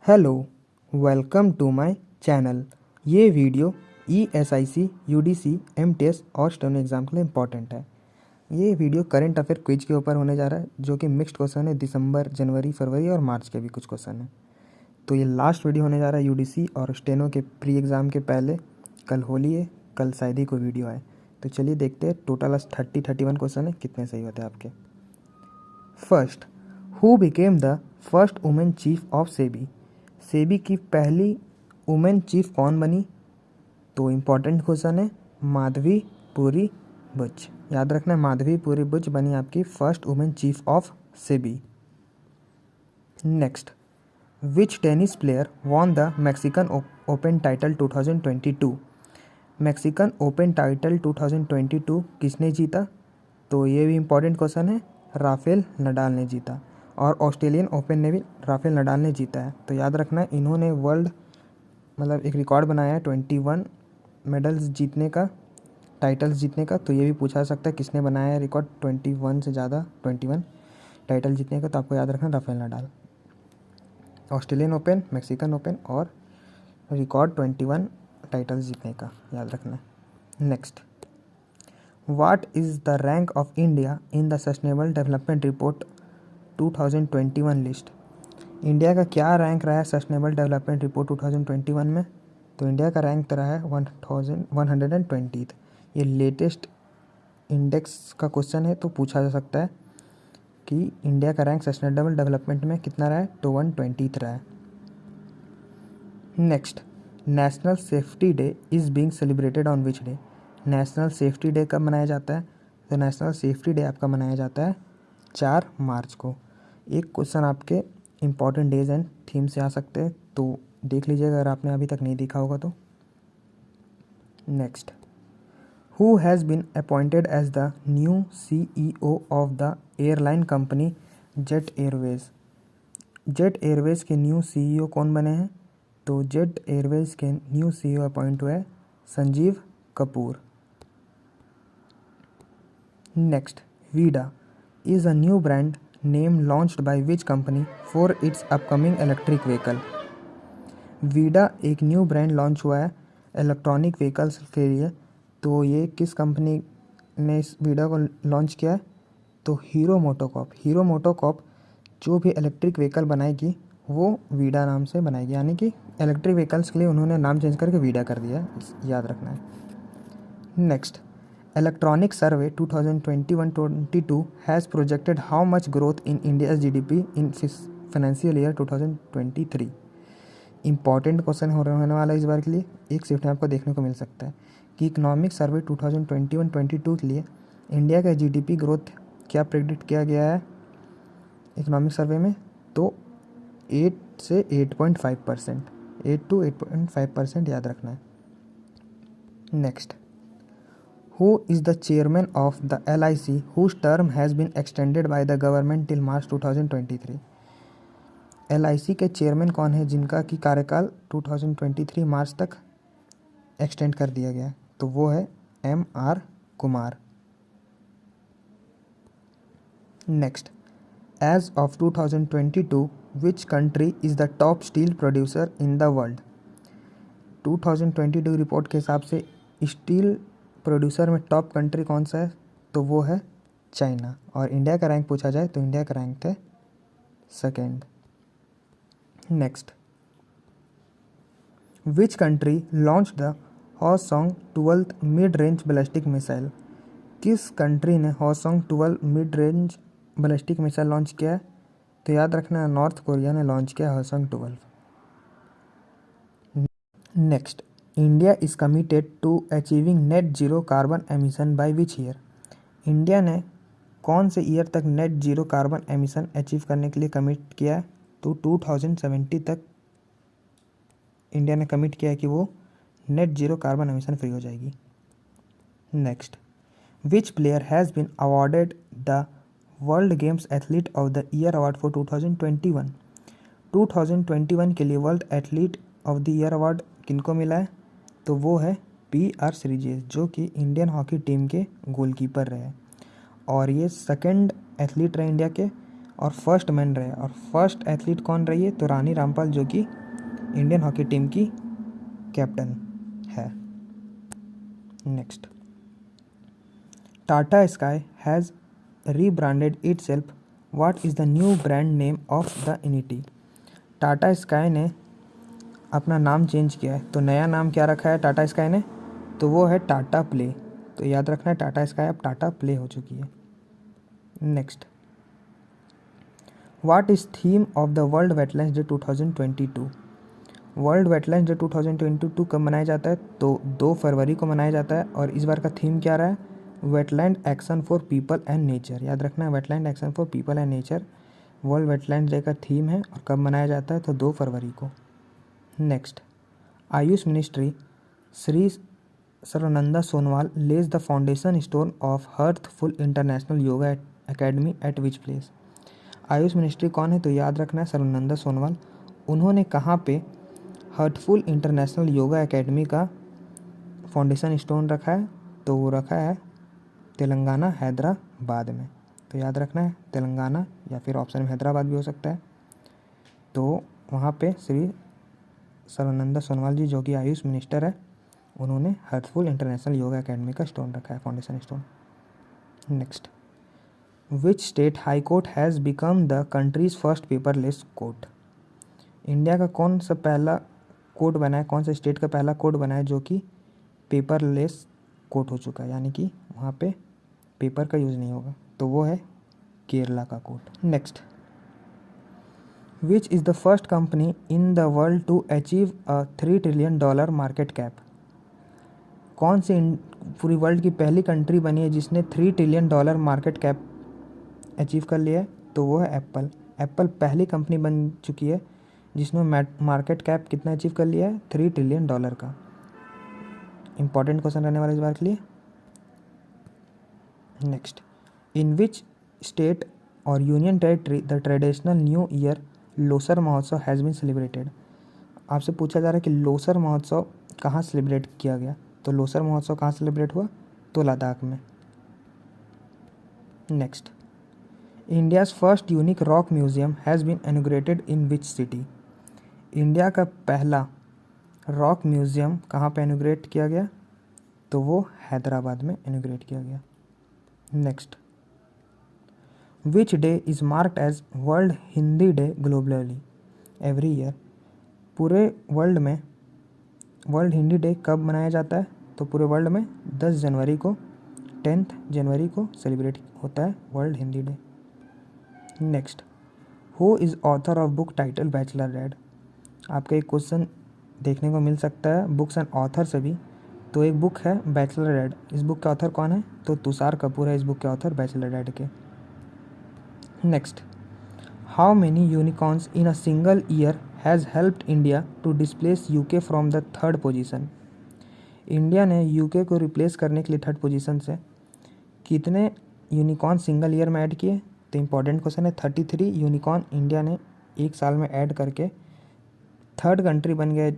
Hello, welcome to my channel. ये video ESIC, UDC, MTS और steno exam के लिए इम्पॉर्टेंट है। ये वीडियो करंट अफेयर क्विज के ऊपर होने जा रहा है, जो कि मिक्स्ड क्वेश्चन है। दिसंबर, जनवरी, फरवरी और मार्च के भी कुछ क्वेश्चन है। तो ये लास्ट वीडियो होने जा रहा है UDC और स्टेनो के प्री एग्ज़ाम के पहले। कल होली है, कल शायद ही कोई वीडियो आए। तो चलिए देखते हैं टोटल 31 क्वेश्चन है, कितने सही होते हैं आपके। First, who became the first women chief of SEBI? SEBI की पहली वुमेन चीफ कौन बनी? तो इम्पॉर्टेंट क्वेश्चन है। माधवी पुरी बुच, याद रखना है, माधवी पुरी बुच बनी आपकी first women chief of SEBI. Next, which tennis player won the Mexican open title 2022? Mexican open title 2022 किसने जीता? तो ये भी इम्पॉर्टेंट क्वेश्चन है। राफेल नडाल ने जीता। और ऑस्ट्रेलियन ओपन ने भी राफेल नडाल ने जीता है। तो याद रखना है, इन्होंने वर्ल्ड मतलब एक रिकॉर्ड बनाया है 21 मेडल्स जीतने का, टाइटल्स जीतने का। तो ये भी पूछा जा सकता है किसने बनाया है रिकॉर्ड 21 से ज़्यादा 21 टाइटल जीतने का। तो आपको याद रखना Rafael Nadal. Australian open, Mexican open और रिकॉर्ड 21 टाइटल्स जीतने का याद रखना है। Next, what is the rank of India in the sustainable development report 2021 list? India का क्या रैंक रहा है सस्टेनेबल डेवलपमेंट रिपोर्ट 2021 में? तो इंडिया का रैंक तो रहा है 1120। ये लेटेस्ट इंडेक्स का क्वेश्चन है, तो पूछा जा सकता है कि इंडिया का रैंक सस्टेनेबल डेवलपमेंट में कितना रहा है? तो 120 रहा है। Next, national safety day is being celebrated on which day? National safety day कब मनाया जाता है? तो नेशनल सेफ्टी डे आपका मनाया जाता है 4 मार्च को। एक क्वेश्चन आपके इम्पॉर्टेंट डेज एंड थीम से आ सकते हैं, तो देख लीजिएगा अगर आपने अभी तक नहीं देखा होगा तो। Next, who has been appointed as the new CEO of the airline company Jet Airways? Jet Airways के न्यू CEO कौन बने हैं? तो जेट एयरवेज के न्यू CEO अपॉइंट हुए Sanjiv Kapoor. Next, Vida is a new brand name launched by which company for its upcoming electric vehicle? Vida एक new brand launch हुआ है इलेक्ट्रॉनिक व्हीकल्स के लिए। तो ये किस कंपनी ने इस वीडा को लॉन्च किया है? तो हीरो मोटोकॉर्प। हीरो मोटोकॉर्प जो भी इलेक्ट्रिक व्हीकल बनाएगी वो वीडा नाम से बनाएगी, यानी कि इलेक्ट्रिक व्हीकल्स के लिए उन्होंने नाम चेंज करके वीडा कर दिया है, याद रखना है। Next, Electronic Survey 2021-22 has projected how much growth in India's GDP in financial year 2023? Important question होने वाला है इस बार के लिए। एक शिफ्ट में आपको देखने को मिल सकता है कि इकोनॉमिक सर्वे 2021-22 के लिए इंडिया का GDP ग्रोथ क्या प्रेडिक्ट किया गया है इकोनॉमिक सर्वे में? तो 8 से 8.5%, 8 to 8.5% याद रखना है। Next, Who is the chairman of the LIC whose term has been extended by the government till March 2023? LIC के चेयरमैन कौन है जिनका कि कार्यकाल 2023 मार्च तक एक्सटेंड कर दिया गया? तो वो है MR Kumar. Next, as of 2022 which country is the top steel producer in the world? 2022 report के हिसाब से स्टील प्रोड्यूसर में टॉप कंट्री कौन सा है? तो वो है चाइना। और इंडिया का रैंक पूछा जाए तो इंडिया का रैंक है second. Next, which country launch the Hwasong 12 mid range ballistic missile? किस कंट्री ने Hwasong 12 mid range ballistic missile launch किया है? तो याद रखना, नॉर्थ कोरिया ने लॉन्च किया Hwasong 12। Next, India is committed to achieving net zero carbon emission by which year? India ने कौन से ईयर तक net zero carbon emission achieve करने के लिए कमिट किया है? तो 2070 तक इंडिया ने कमिट किया है कि वो net zero carbon emission free हो जाएगी। Next, which player has been awarded the world games athlete of the year award for 2021? 2021 के लिए world athlete of the year award किनको मिला है? तो वो है PR श्रीजेश, जो कि इंडियन हॉकी टीम के गोलकीपर रहे और ये सेकंड एथलीट रहे इंडिया के। और फर्स्ट मैन रहे। और फर्स्ट एथलीट कौन रही है? तो रानी रामपाल, जो कि इंडियन हॉकी टीम की कैप्टन है। Next, Tata sky has rebranded itself, what is the new brand name of the annuity? Tata sky ने अपना नाम चेंज किया है, तो नया नाम क्या रखा है टाटा स्काई ने? तो वो है टाटा प्ले। तो याद रखना है, टाटा स्काई अब टाटा प्ले हो चुकी है। Next, what is theme of the world wetlands day 2022? World wetlands day 2022 कब मनाया जाता है? तो 2 फरवरी को मनाया जाता है। और इस बार का थीम क्या रहा है? Wetland action for people and nature. याद रखना है, wetland action for people and nature world wetlands day का थीम है। और कब मनाया जाता है? तो 2 फरवरी को। Next, AYUSH ministry Shri Sarbananda Sonowal lays the foundation stone of Heartful international yoga academy at which place? AYUSH ministry कौन है? तो याद रखना है, सर्वानंदा सोनोवाल। उन्होंने कहाँ पे हर्थफुल इंटरनेशनल योगा एकेडमी का फाउंडेशन स्टोन रखा है? तो वो रखा है तेलंगाना, हैदराबाद में। तो याद रखना है, तेलंगाना, या फिर ऑप्शन में हैदराबाद भी हो सकता है। तो वहाँ पे श्री सर्वानंदा सोनोवाल जी, जो कि आयुष मिनिस्टर है, उन्होंने हर्थफुल इंटरनेशनल योगा एकेडमी का स्टोन रखा है, foundation stone. Next, which state high court has become the countries first paperless court? India का कौन सा पहला कोर्ट बना है, कौन सा स्टेट का पहला कोर्ट बना है जो कि पेपरलेस कोर्ट हो चुका है, यानी कि वहाँ पे पेपर का यूज़ नहीं होगा? तो वो है केरला का court. Next, which is the first company in the world to achieve a $3 trillion market cap? कौन सी पूरी वर्ल्ड की पहली कंट्री बनी है जिसने $3 ट्रिलियन मार्केट कैप अचीव कर लिया है? तो वो है एप्पल। एप्पल पहली कंपनी बन चुकी है जिसने मार्केट कैप कितना अचीव कर लिया है? $3 ट्रिलियन का। इंपॉर्टेंट क्वेश्चन रहने वाला इस बार के लिए। नेक्स्ट, इन विच स्टेट और union territory the traditional new year Losar महोत्सव हैज़ बीन सेलिब्रेटेड? आपसे पूछा जा रहा है कि लोसर महोत्सव कहाँ सेलिब्रेट किया गया? तो लोसर महोत्सव कहाँ सेलिब्रेट हुआ? तो लद्दाख में। Next, India's first unique rock museum has been inaugurated in which city? India का पहला रॉक म्यूजियम कहाँ पे इनॉग्रेट किया गया? तो वो हैदराबाद में इनॉग्रेट किया गया। Next, which day is marked as world Hindi day globally every year? पूरे वर्ल्ड में वर्ल्ड हिंदी डे कब मनाया जाता है? तो पूरे वर्ल्ड में 10 जनवरी को, 10 जनवरी को सेलिब्रेट होता है world Hindi day. Next, who is author of book title bachelor red? आपका एक क्वेश्चन देखने को मिल सकता है बुक्स एंड ऑथर से भी। तो एक बुक है बैचलर रेड, इस बुक के ऑथर कौन है? तो तुषार कपूर है इस बुक के ऑथर बैचलर रेड के। Next, how many unicorns in a single year has helped India to displace UK from the third position? India ने यूके को रिप्लेस करने के लिए थर्ड पोजीशन से कितने यूनिकॉर्न सिंगल ईयर में ऐड किए? तो इंपॉर्टेंट क्वेश्चन है, 33 यूनिकॉर्न इंडिया ने एक साल में ऐड करके थर्ड कंट्री बन गए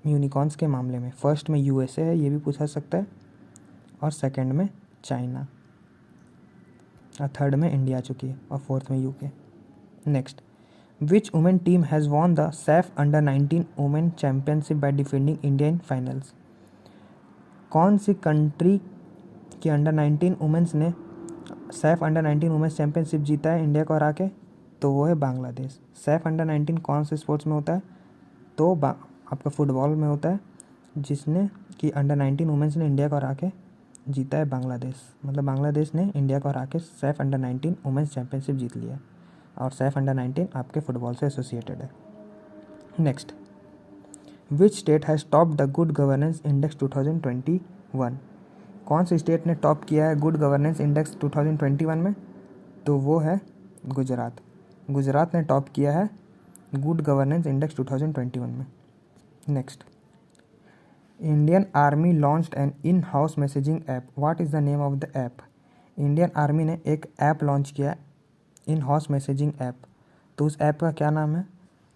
यूनिकॉर्न्स के मामले में। फर्स्ट में यूएसए है, ये भी पूछा सकता है, और सेकंड में चाइना, और थर्ड में इंडिया आ चुकी है, और फोर्थ में UK. Next, which women team has won the SAFF under nineteen women championship by defending India in finals? कौन सी कंट्री की अंडर-19 वुमेन्स ने सैफ अंडर-19 वुमेन्स चैम्पियनशिप जीता है इंडिया को हरा के? तो वो है बांग्लादेश। सैफ अंडर-19 कौन से स्पोर्ट्स में होता है? तो आपका फुटबॉल में होता है, जिसने कि अंडर-19 वुमेन्स ने इंडिया को हरा के जीता है बांग्लादेश। मतलब बांग्लादेश ने इंडिया को हरा के सैफ अंडर-19 वुमेन्स चैम्पियनशिप जीत लिया, और सैफ अंडर-19 आपके फुटबॉल से एसोसिएटेड है। Next, which state has top the good governance index 2021? कौन से स्टेट ने टॉप किया है गुड गवर्नेंस इंडेक्स 2021 में? तो वो है गुजरात। गुजरात ने टॉप किया है गुड गवर्नेंस इंडेक्स 2021 में। Next, Indian army launched N in house messaging app, what is the name of the app? Indian army ने एक ऐप लॉन्च किया, इन हाउस मैसेजिंग ऐप। तो उस ऐप का क्या नाम है?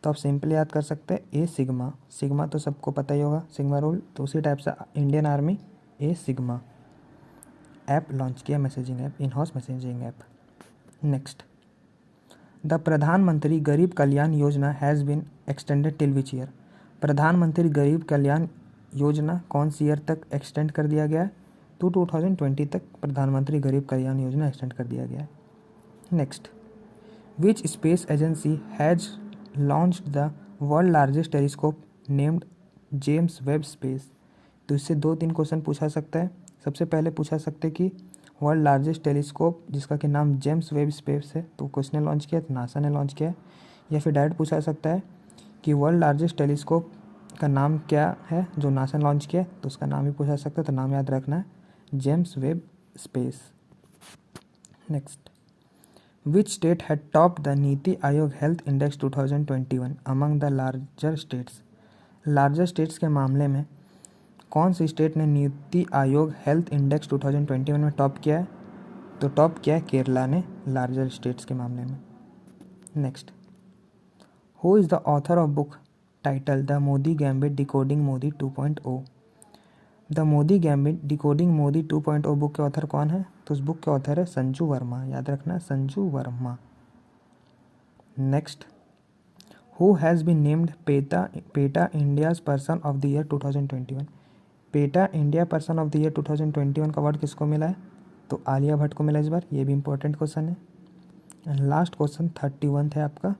तो आप सिंपल याद कर सकते हैं, ए सिग्मा। सिग्मा तो सबको पता ही होगा, सिग्मा रूल। तो उसी टाइप से Indian army ASIGMA app launch किया, messaging app, in house messaging app. Next, the Pradhan Mantri Garib Kalyan Yojana has been extended till which year. Pradhan Mantri Garib Kalyan योजना कौन सी ईयर तक एक्सटेंड कर दिया गया है? तो 2020 तक प्रधानमंत्री गरीब कल्याण योजना एक्सटेंड कर दिया गया है। Next, which space agency has launched the world largest telescope named James Webb space. तो इससे 2-3 क्वेश्चन पूछा सकता है। सबसे पहले पूछा सकते कि वर्ल्ड लार्जेस्ट टेलीस्कोप जिसका कि नाम जेम्स वेब स्पेस है, तो किसने लॉन्च किया? तो नासा ने लॉन्च किया है। या फिर डायरेक्ट पूछा सकता है कि वर्ल्ड लार्जेस्ट टेलीस्कोप का नाम क्या है जो नासा ने लॉन्च किया है, तो उसका नाम भी पूछा सकता है। तो नाम याद रखना है, James Webb space. Next, which state had top the NITI Aayog health index 2021 among the larger states. Larger states के मामले में कौन सी स्टेट ने नीति आयोग हेल्थ इंडेक्स 2021 में टॉप किया है? तो टॉप किया है केरला ने लार्जर स्टेट्स के मामले में। Next, who is the author of book title the Modi gambit decoding Modi 2.0। The Modi gambit decoding Modi 2.0 book के ऑथर कौन है? तो उस बुक के ऑथर है संजू वर्मा। याद रखना, Sanju Verma. Next, who has been named PETA India's person of the year 2021। PETA India person of the year 2021 का अवार्ड किसको मिला है? तो आलिया भट्ट को मिला इस बार। ये भी इंपॉर्टेंट क्वेश्चन है। एंड लास्ट क्वेश्चन 31 है आपका।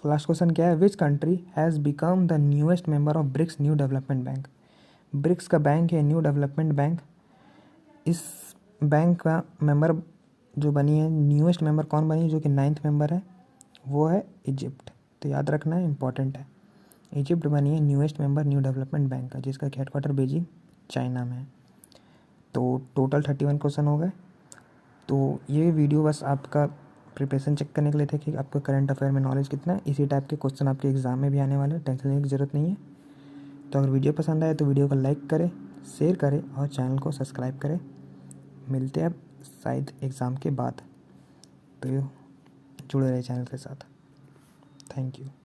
लास्ट क्वेश्चन क्या है? Which country has become the newest member of BRICS new development bank. BRICS का बैंक है न्यू डेवलपमेंट बैंक। इस बैंक का मेंबर जो बनी है, न्यूएस्ट मेंबर कौन बनी है जो कि 9th मेंबर है? वो है इजिप्ट। तो याद रखना है, इंपॉर्टेंट है। इजिप्ट बनी है newest member new development bank का, जिसका हेडक्वार्टर बीजिंग चाइना में है। तो टोटल 31 क्वेश्चन हो गए। तो ये वीडियो बस आपका प्रिपरेशन चेक करने के लिए थे कि आपका करंट अफेयर में नॉलेज कितना है। इसी टाइप के क्वेश्चन आपके एग्जाम में भी आने वाले हैं, टेंशन लेने की ज़रूरत नहीं है। तो अगर वीडियो पसंद आए तो वीडियो को लाइक करें, शेयर करें और चैनल को सब्सक्राइब करें। मिलते हैं अब शायद एग्ज़ाम के बाद, तो जुड़े रहे चैनल के साथ। Thank you.